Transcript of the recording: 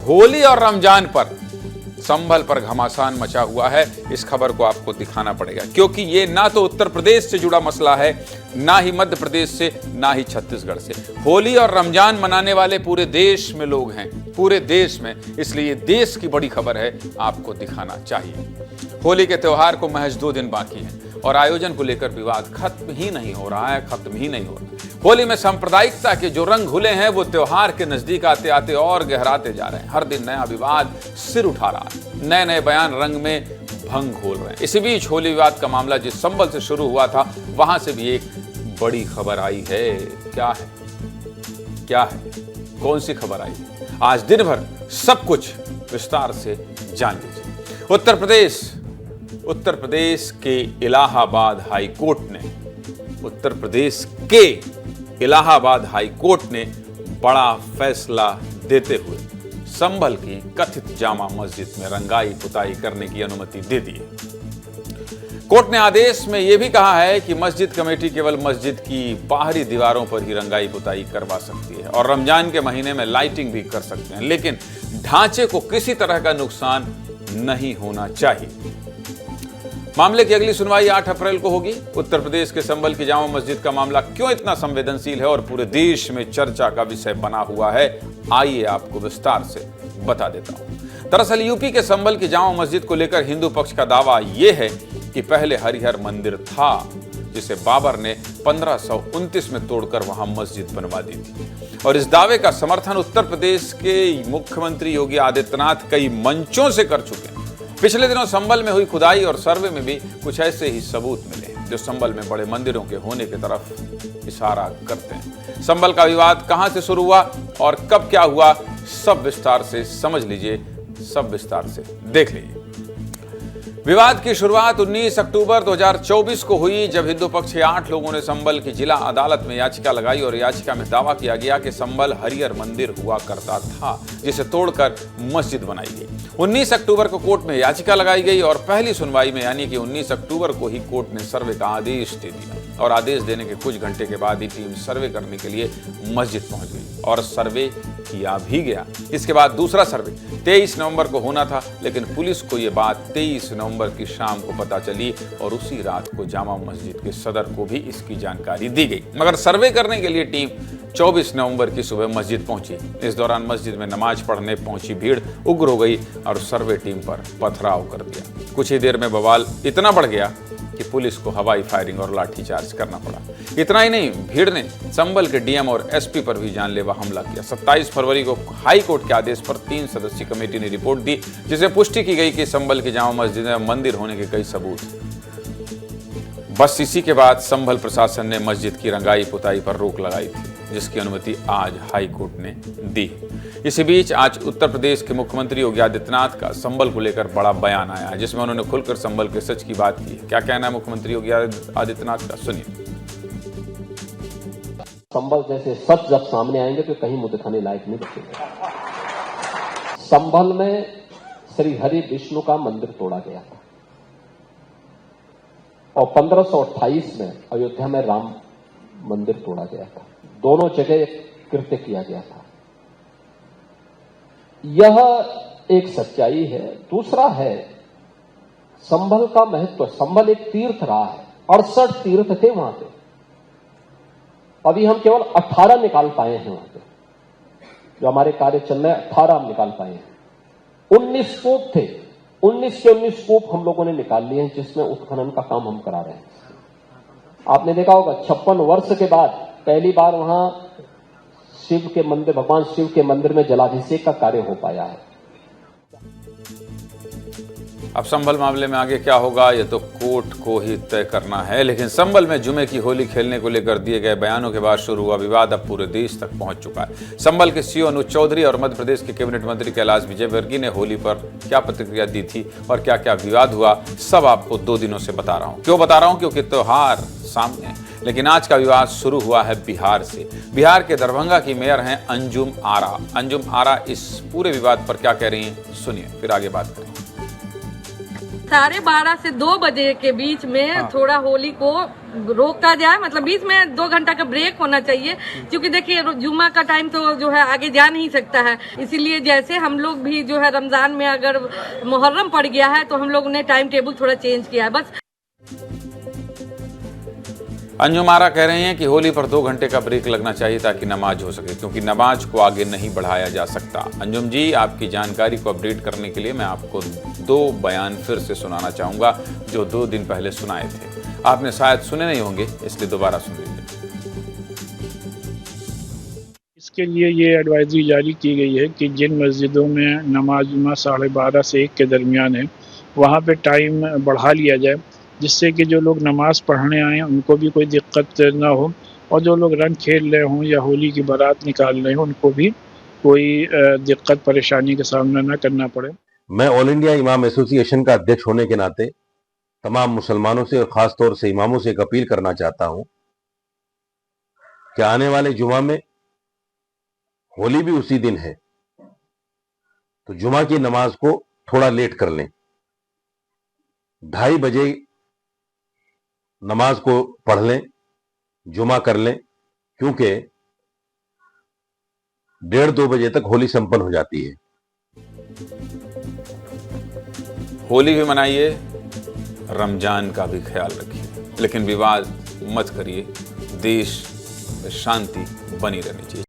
होली और रमजान पर संभल पर घमासान मचा हुआ है। इस खबर को आपको दिखाना पड़ेगा क्योंकि ये ना तो उत्तर प्रदेश से जुड़ा मसला है, ना ही मध्य प्रदेश से, ना ही छत्तीसगढ़ से। होली और रमजान मनाने वाले पूरे देश में लोग हैं, पूरे देश में, इसलिए देश की बड़ी खबर है, आपको दिखाना चाहिए। होली के त्योहार को महज 2 दिन बाकी हैं और आयोजन को लेकर विवाद खत्म ही नहीं हो रहा है, खत्म ही नहीं हो रहा। होली में सांप्रदायिकता के जो रंग घुले हैं वो त्योहार के नजदीक आते आते और गहराते जा रहे हैं। हर दिन नया विवाद सिर उठा रहा है, नए नए बयान रंग में भंग घोल रहे हैं। इसी बीच होली विवाद का मामला जिस संभल से शुरू हुआ था वहां से भी एक बड़ी खबर आई है। क्या है कौन सी खबर आई है? आज दिन भर सब कुछ विस्तार से जान लीजिए। उत्तर प्रदेश के इलाहाबाद हाई कोर्ट ने बड़ा फैसला देते हुए संभल की कथित जामा मस्जिद में रंगाई पुताई करने की अनुमति दे दी है। कोर्ट ने आदेश में यह भी कहा है कि मस्जिद कमेटी केवल मस्जिद की बाहरी दीवारों पर ही रंगाई पुताई करवा सकती है और रमजान के महीने में लाइटिंग भी कर सकते हैं, लेकिन ढांचे को किसी तरह का नुकसान नहीं होना चाहिए। मामले की अगली सुनवाई 8 अप्रैल को होगी। उत्तर प्रदेश के संभल की जामा मस्जिद का मामला क्यों इतना संवेदनशील है और पूरे देश में चर्चा का विषय बना हुआ है, आइए आपको विस्तार से बता देता हूं। दरअसल यूपी के संभल की जामा मस्जिद को लेकर हिंदू पक्ष का दावा यह है कि पहले हरिहर मंदिर था जिसे बाबर ने 1529 में तोड़कर वहां मस्जिद बनवा दी थी और इस दावे का समर्थन उत्तर प्रदेश के मुख्यमंत्री योगी आदित्यनाथ कई मंचों से कर चुके हैं। पिछले दिनों संभल में हुई खुदाई और सर्वे में भी कुछ ऐसे ही सबूत मिले जो संभल में बड़े मंदिरों के होने की तरफ इशारा करते हैं। संभल का विवाद कहां से शुरू हुआ और कब क्या हुआ, सब विस्तार से समझ लीजिए, सब विस्तार से देख लीजिए। विवाद की शुरुआत 19 अक्टूबर 2024 को हुई जब हिंदू पक्ष के 8 लोगों ने संभल की जिला अदालत में याचिका लगाई और याचिका में दावा किया गया कि संभल हरिहर मंदिर हुआ करता था जिसे तोड़कर मस्जिद बनाई गई। 19 अक्टूबर को कोर्ट में याचिका लगाई गई और पहली सुनवाई में यानी कि 19 अक्टूबर को ही कोर्ट ने सर्वे का आदेश दे दिया और आदेश देने के कुछ घंटे के बाद ही टीम सर्वे करने के लिए मस्जिद पहुंच गई और सर्वे किया भी गया। इसके बाद दूसरा सर्वे 23 नवंबर को होना था, लेकिन पुलिस को यह बात 23 नवंबर की शाम को पता चली और उसी रात को जामा मस्जिद के सदर को भी इसकी जानकारी दी गई। मगर सर्वे करने के लिए टीम 24 नवंबर की सुबह मस्जिद पहुंची। इस दौरान मस्जिद में नमाज पढ़ने पहुंची भीड़ उग्र हो गई और सर्वे टीम पर पथराव कर दिया। कुछ ही देर में बवाल इतना बढ़ गया कि पुलिस को हवाई फायरिंग और लाठीचार्ज करना पड़ा। इतना ही नहीं, भीड़ ने संभल के डीएम और एसपी पर भी जानलेवा हमला किया। 27 फरवरी को हाई कोर्ट के आदेश पर 3 सदस्यीय कमेटी ने रिपोर्ट दी जिसमें पुष्टि की गई कि संभल की जामा मस्जिद में मंदिर होने के कई सबूत। बस इसी के बाद संभल प्रशासन ने मस्जिद की रंगाई पुताई पर रोक लगाई थी जिसकी अनुमति आज हाई कोर्ट ने दी। इसी बीच आज उत्तर प्रदेश के मुख्यमंत्री योगी आदित्यनाथ का संभल को लेकर बड़ा बयान आया है जिसमें उन्होंने खुलकर संभल के सच की बात की है। क्या कहना है मुख्यमंत्री योगी आदित्यनाथ का, सुनिए। संभल जैसे सच जब सामने आएंगे तो कहीं मुंह दिखाने लायक नहीं बचेगा। संभल में श्री हरि विष्णु का मंदिर तोड़ा गया था और 1528 में अयोध्या में राम मंदिर तोड़ा गया था। दोनों जगह कृत्य किया गया था। यह एक सच्चाई है। दूसरा है संभल का महत्व। संभल एक तीर्थ रहा है, 68 तीर्थ थे वहां पे, अभी हम केवल 18 निकाल पाए हैं वहां पे। जो हमारे कार्य चल रहे हैं 18 हम निकाल पाए हैं। 19 स्तूप थे, 19 के 19 स्तूप हम लोगों ने निकाल लिए हैं जिसमें उत्खनन का काम हम करा रहे हैं। आपने देखा होगा 56 वर्ष के बाद पहली बार वहां शिव के मंदिर, भगवान शिव के मंदिर में जलाभिषेक का कार्य हो पाया है। अब संभल मामले में आगे क्या होगा ये तो कोर्ट को ही तय करना है, लेकिन संभल में जुमे की होली खेलने को लेकर दिए गए बयानों के बाद शुरू हुआ विवाद अब पूरे देश तक पहुंच चुका है। संभल के सीओ अनुज चौधरी और मध्य प्रदेश के कैबिनेट मंत्री कैलाश विजयवर्गीय ने होली पर क्या प्रतिक्रिया दी थी और क्या क्या विवाद हुआ, सब आपको 2 दिनों से बता रहा हूँ। क्यों बता रहा हूँ? क्योंकि त्योहार सामने है। लेकिन आज का विवाद शुरू हुआ है बिहार से। बिहार के दरभंगा की मेयर हैं अंजुम आरा। अंजुम आरा इस पूरे विवाद पर क्या कह रही हैं, सुनिए, फिर आगे बात करें। 12:30 से 2 बजे के बीच में थोड़ा होली को रोका जाए, मतलब बीच में 2 घंटा का ब्रेक होना चाहिए, क्योंकि देखिए जुम्मा का टाइम तो जो है आगे जा नहीं सकता है। इसीलिए जैसे हम लोग भी जो है रमजान में अगर मुहर्रम पड़ गया है तो हम लोग ने टाइम टेबल थोड़ा चेंज किया है बस। अंजुम आरा कह रहे हैं कि होली पर 2 घंटे का ब्रेक लगना चाहिए ताकि नमाज हो सके, क्योंकि नमाज को आगे नहीं बढ़ाया जा सकता। अंजुम जी, आपकी जानकारी को अपडेट करने के लिए मैं आपको 2 बयान फिर से सुनाना चाहूँगा जो 2 दिन पहले सुनाए थे। आपने शायद सुने नहीं होंगे, इसलिए दोबारा सुन लीजिए। इसके लिए ये एडवाइजरी जारी की गई है कि जिन मस्जिदों में नमाज 12:30 से 1 के दरमियान है, वहाँ पे टाइम बढ़ा लिया जाए, जिससे कि जो लोग नमाज पढ़ने आए उनको भी कोई दिक्कत ना हो, और जो लोग रंग खेल रहे हों या होली की बारात निकाल रहे हों उनको भी कोई दिक्कत परेशानी का सामना ना करना पड़े। मैं ऑल इंडिया इमाम एसोसिएशन का अध्यक्ष होने के नाते तमाम मुसलमानों से और ख़ास तौर से इमामों से एक अपील करना चाहता हूं कि आने वाले जुमा में होली भी उसी दिन है, तो जुमा की नमाज को थोड़ा लेट कर लें। 2:30 बजे नमाज को पढ़ लें, जुमा कर लें, क्योंकि 1:30-2 बजे तक होली संपन्न हो जाती है। होली भी मनाइए, रमजान का भी ख्याल रखिए, लेकिन विवाद मत करिए। देश में शांति बनी रहनी चाहिए।